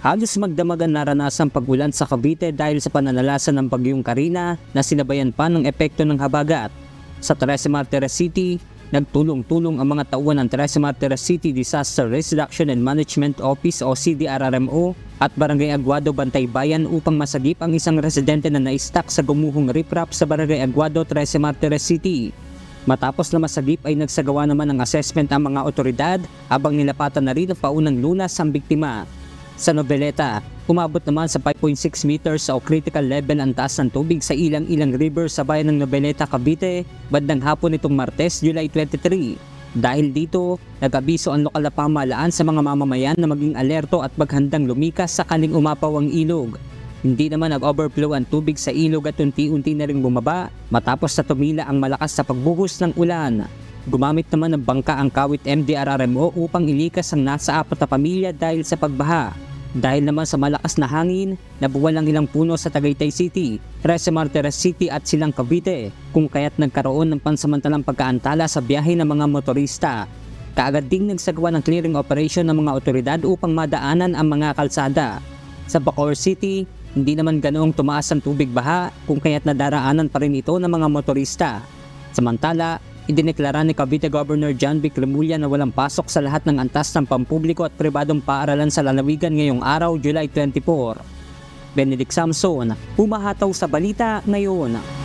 Halos magdamagan naranasan pag-ulan sa Cavite dahil sa pananalasan ng bagyong Karina na sinabayan pa ng epekto ng habagat. Sa Trece Martires City, nagtulong-tulong ang mga tauhan ng Trece Martires City Disaster Risk Reduction and Management Office o CDRRMO at Barangay Aguado Bantay Bayan upang masagip ang isang residente na na-stuck sa gumuhong riprap sa Barangay Aguado, Trece Martires City. Matapos na masagip ay nagsagawa naman ng assessment ang mga otoridad habang nilapatan na rin ang paunang lunas ang biktima. Sa Noveleta, umabot naman sa 5.6 meters o critical level ang taas ng tubig sa ilang-ilang river sa bayan ng Noveleta, Cavite, bandang hapon nitong Martes, July 23. Dahil dito, nag-abiso ang lokal na pamahalaan sa mga mamamayan na maging alerto at maghandang lumikas sakaling umapaw ang ilog. Hindi naman nag-overflow ang tubig sa ilog at unti-unti na ring bumaba matapos na tumila ang malakas sa pagbuhos ng ulan. Gumamit naman ng bangka ang Kawit MDRRMO upang ilikas ang nasa 4 na pamilya dahil sa pagbaha. Dahil naman sa malakas na hangin, nabuwal ang ilang puno sa Tagaytay City, Trece Martires City at Silang Cavite, kung kaya't nagkaroon ng pansamantalang pagkaantala sa biyahe ng mga motorista. Kaagad ding nagsagawa ng clearing operation ng mga otoridad upang madaanan ang mga kalsada. Sa Bacoor City, hindi naman ganoong tumaas ang tubig baha kung kaya't nadaraanan pa rin ito ng mga motorista. Samantala, idineklara ni Cavite Governor John Vic Remulla na walang pasok sa lahat ng antas ng pampubliko at pribadong paaralan sa lalawigan ngayong araw, July 24. Benedict Samson, humahataw sa balita ngayon.